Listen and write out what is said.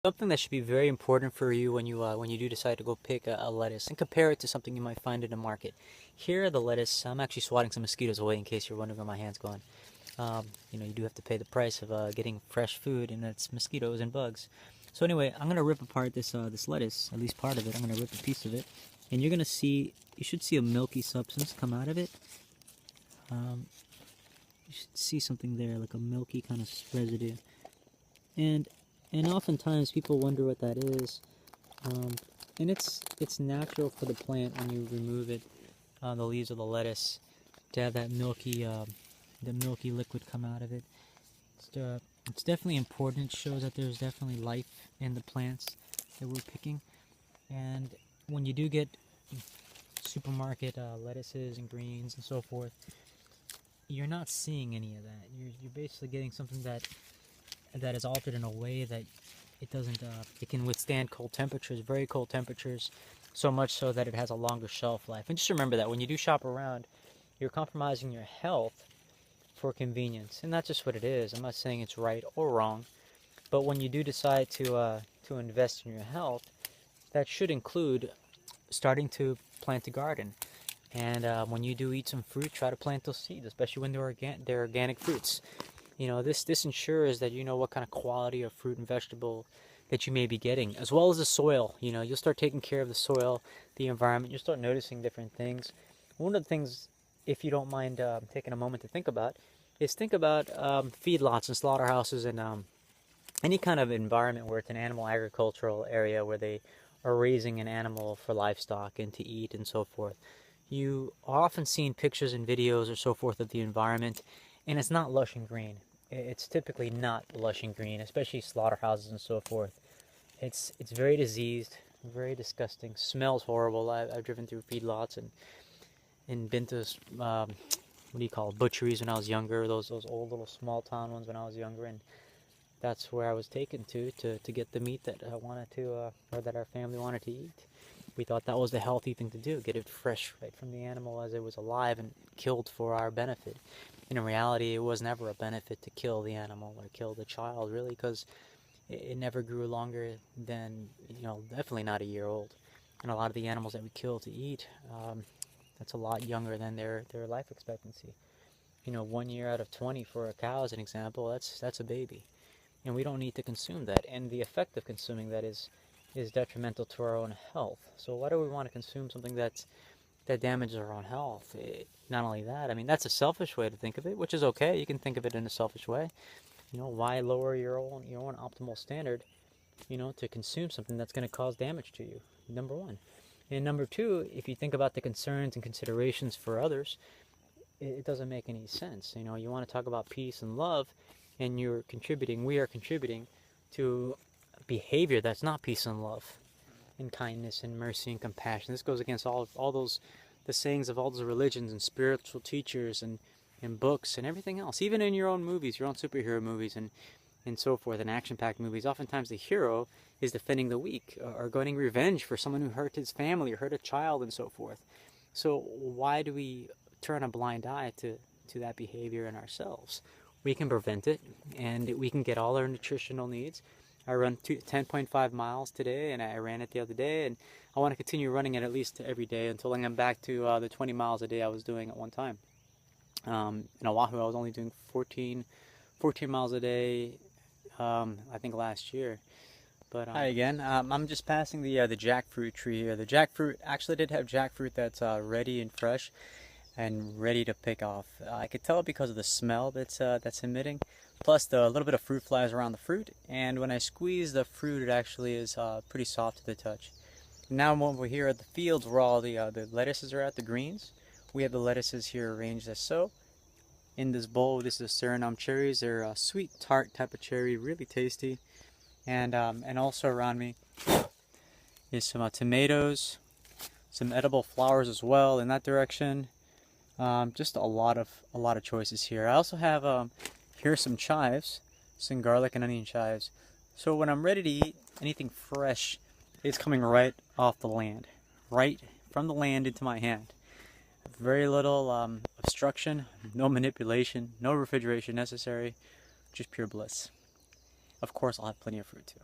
Something that should be very important for you when you do decide to go pick a lettuce and compare it to something you might find in the market. Here, the lettuce. I'm actually swatting some mosquitoes away in case you're wondering where my hand's going. You do have to pay the price of getting fresh food, and that's mosquitoes and bugs. So anyway, I'm gonna rip apart this lettuce, at least part of it. I'm gonna rip a piece of it, and you should see a milky substance come out of it. Um, you should see something there, like a milky kind of residue. And and oftentimes people wonder what that is. And it's natural for the plant when you remove it, the leaves of the lettuce, to have that the milky liquid come out of it. It's definitely important. It shows that there's definitely life in the plants that we're picking. And when you do get supermarket lettuces and greens and so forth, you're not seeing any of that. You're basically getting something that is altered in a way that it doesn't. It can withstand cold temperatures, very cold temperatures, so much so that it has a longer shelf life. And just remember that when you do shop around, you're compromising your health for convenience, and that's just what it is. I'm not saying it's right or wrong, but when you do decide to invest in your health, that should include starting to plant a garden. And when you do eat some fruit, try to plant those seeds, especially when they're organic fruits. This ensures that you know what kind of quality of fruit and vegetable that you may be getting, as well as the soil. You'll start taking care of the soil, the environment. You'll start noticing different things. One of the things, if you don't mind taking a moment to think about, is think about feedlots and slaughterhouses and any kind of environment where it's an animal agricultural area where they are raising an animal for livestock and to eat and so forth. You are often seeing pictures and videos or so forth of the environment, and it's not lush and green. It's typically not lush and green, especially slaughterhouses and so forth. It's very diseased, very disgusting, smells horrible. I've driven through feedlots and been to what do you call it, butcheries when I was younger, those old little small town ones when I was younger, and that's where I was taken to get the meat that I wanted to, or that our family wanted to eat. We thought that was the healthy thing to do, get it fresh right from the animal as it was alive and killed for our benefit. In reality, it was never a benefit to kill the animal or kill the child, really, because it never grew longer than, definitely not a year old. And a lot of the animals that we kill to eat, that's a lot younger than their life expectancy. 1 year out of 20 for a cow, as an example, that's a baby. And we don't need to consume that. And the effect of consuming that is detrimental to our own health. So why do we want to consume something that damages our own health? Not only that, I mean, that's a selfish way to think of it, which is okay. You can think of it in a selfish way. Why lower your own optimal standard, to consume something that's going to cause damage to you, number one. And number two, if you think about the concerns and considerations for others, it doesn't make any sense. You want to talk about peace and love, and we are contributing to behavior that's not peace and love and kindness and mercy and compassion. This goes against all those, the sayings of all those religions and spiritual teachers and books and everything else. Even in your own movies, your own superhero movies and so forth, and action-packed movies, oftentimes the hero is defending the weak or getting revenge for someone who hurt his family or hurt a child and so forth. So why do we turn a blind eye to that behavior in ourselves? We can prevent it, and we can get all our nutritional needs. I run 10.5 miles today, and I ran it the other day, and I want to continue running it at least every day until I am back to the 20 miles a day I was doing at one time. In Oahu, I was only doing 14 miles a day, I think last year. But hi again. I'm just passing the jackfruit tree here. The jackfruit actually did have jackfruit that's ready and fresh and ready to pick off. I could tell because of the smell that's emitting, plus the little bit of fruit flies around the fruit, and when I squeeze the fruit, it actually is pretty soft to the touch. Now I'm over here at the fields where all the lettuces are at, the greens. We have the lettuces here arranged as so. In this bowl, this is Suriname cherries. They're a sweet, tart type of cherry, really tasty. And also around me is some tomatoes, some edible flowers as well in that direction. Just a lot of choices here. I also have here's some chives, some garlic and onion chives. So when I'm ready to eat anything fresh, it's coming right off the land, right from the land into my hand. Very little obstruction, no manipulation, no refrigeration necessary, just pure bliss. Of course, I'll have plenty of fruit too.